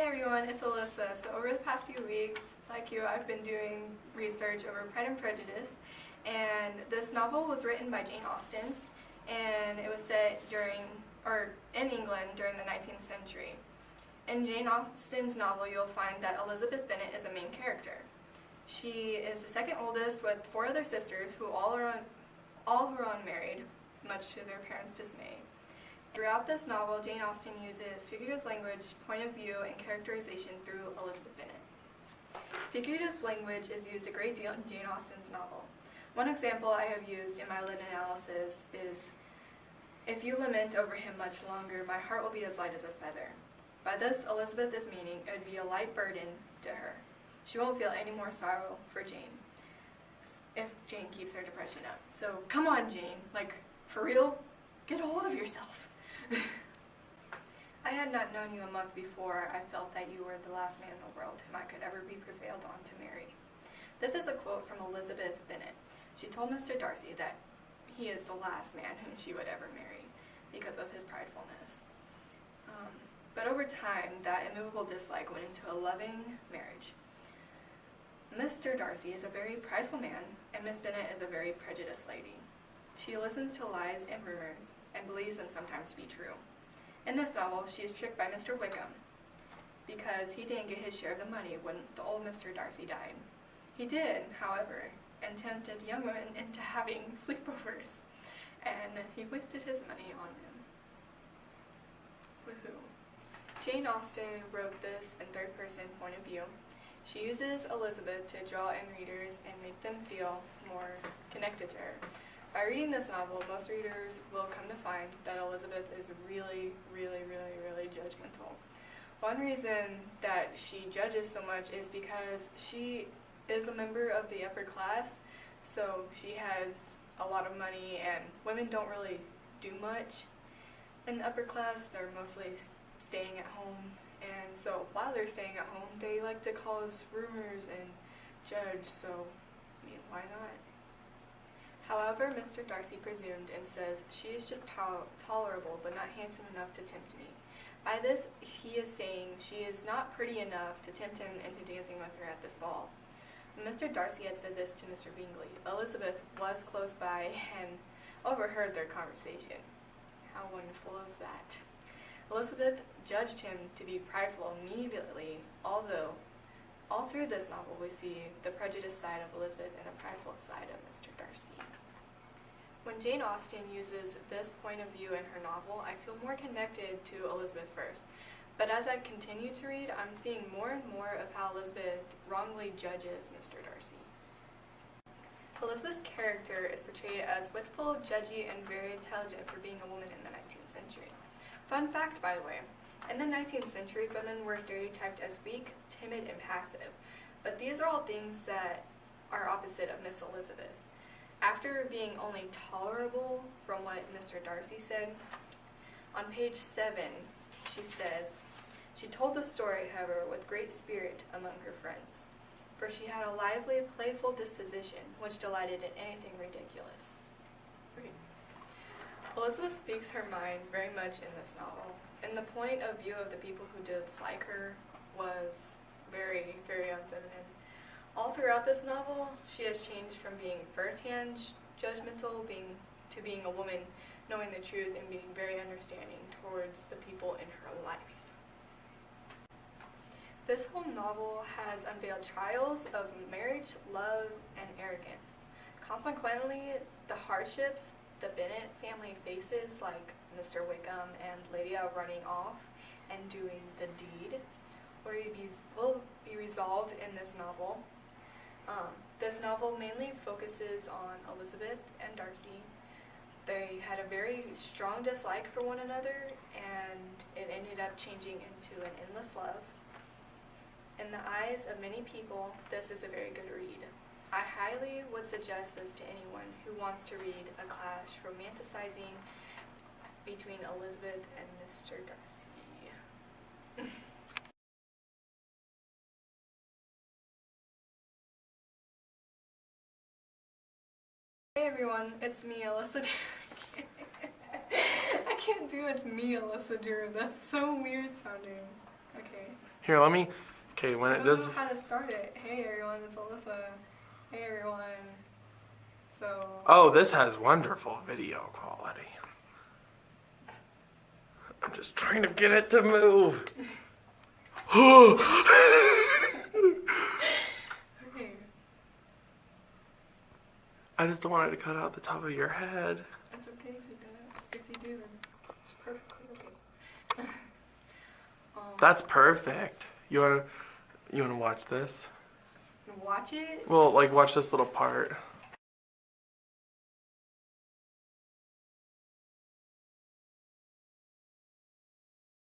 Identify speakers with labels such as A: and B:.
A: Hey everyone, it's Alyssa. So over the past few weeks, like you, I've been doing research over Pride and Prejudice, and this novel was written by Jane Austen, and it was set in England during the 19th century. In Jane Austen's novel, you'll find that Elizabeth Bennet is a main character. She is the second oldest with 4 other sisters who all are unmarried, much to their parents' dismay. Throughout this novel, Jane Austen uses figurative language, point of view, and characterization through Elizabeth Bennet. Figurative language is used a great deal in Jane Austen's novel. One example I have used in my lit analysis is, "If you lament over him much longer, my heart will be as light as a feather." By this, Elizabeth is meaning it would be a light burden to her. She won't feel any more sorrow for Jane if Jane keeps her depression up. So come on, Jane, like, for real, get a hold of yourself. I had not known you a month before I felt that you were the last man in the world whom I could ever be prevailed on to marry. This is a quote from Elizabeth Bennet. She told Mr. Darcy that he is the last man whom she would ever marry because of his pridefulness. But over time, that immovable dislike went into a loving marriage. Mr. Darcy is a very prideful man, and Miss Bennet is a very prejudiced lady. She listens to lies and rumors, and believes them sometimes to be true. In this novel, she is tricked by Mr. Wickham, because he didn't get his share of the money when the old Mr. Darcy died. He did, however, and tempted young women into having sleepovers, and he wasted his money on them. Woohoo. Jane Austen wrote this in third-person point of view. She uses Elizabeth to draw in readers and make them feel more connected to her. By reading this novel, most readers will come to find that Elizabeth is really judgmental. One reason that she judges so much is because she is a member of the upper class, so she has a lot of money, and women don't really do much in the upper class. They're mostly staying at home, and so while they're staying at home, they like to cause rumors and judge, so, I mean, why not? However, Mr. Darcy presumed and says, "She is just tolerable, but not handsome enough to tempt me." By this, he is saying she is not pretty enough to tempt him into dancing with her at this ball. When Mr. Darcy had said this to Mr. Bingley, Elizabeth was close by and overheard their conversation. How wonderful is that? Elizabeth judged him to be prideful immediately, although all through this novel we see the prejudiced side of Elizabeth and the prideful side of Mr. Darcy. When Jane Austen uses this point of view in her novel, I feel more connected to Elizabeth first. But as I continue to read, I'm seeing more and more of how Elizabeth wrongly judges Mr. Darcy. Elizabeth's character is portrayed as witful, judgy, and very intelligent for being a woman in the 19th century. Fun fact, by the way, in the 19th century, women were stereotyped as weak, timid, and passive. But these are all things that are opposite of Miss Elizabeth. After being only tolerable from what Mr. Darcy said, on page 7, she says, "She told the story, however, with great spirit among her friends, for she had a lively, playful disposition, which delighted in anything ridiculous." Elizabeth speaks her mind very much in this novel, and the point of view of the people who dislike her was very unfeminine. All throughout this novel, she has changed from being first-hand judgmental to being a woman knowing the truth and being very understanding towards the people in her life. This whole novel has unveiled trials of marriage, love, and arrogance. Consequently, the hardships the Bennet family faces, like Mr. Wickham and Lydia running off and doing the deed, will be resolved in this novel. This novel mainly focuses on Elizabeth and Darcy. They had a very strong dislike for one another, and it ended up changing into an endless love. In the eyes of many people, this is a very good read. I highly would suggest this to anyone who wants to read a clash romanticizing between Elizabeth and Mr. Darcy. Hey everyone, it's me, Alyssa. I can't do it's me, Alyssa Drew. That's so weird sounding. Okay.
B: Here, let me. Okay, when
A: I
B: it
A: don't
B: does.
A: know how to start it. Hey everyone, it's Alyssa. Hey everyone. So.
B: Oh, this has wonderful video quality. I'm just trying to get it to move.
A: Okay.
B: I just don't want it to cut out the top of your head.
A: It's okay if you do. If you do, then it's perfectly okay.
B: That's perfect. You wanna watch this?
A: Watch it.
B: Well, like watch this little part.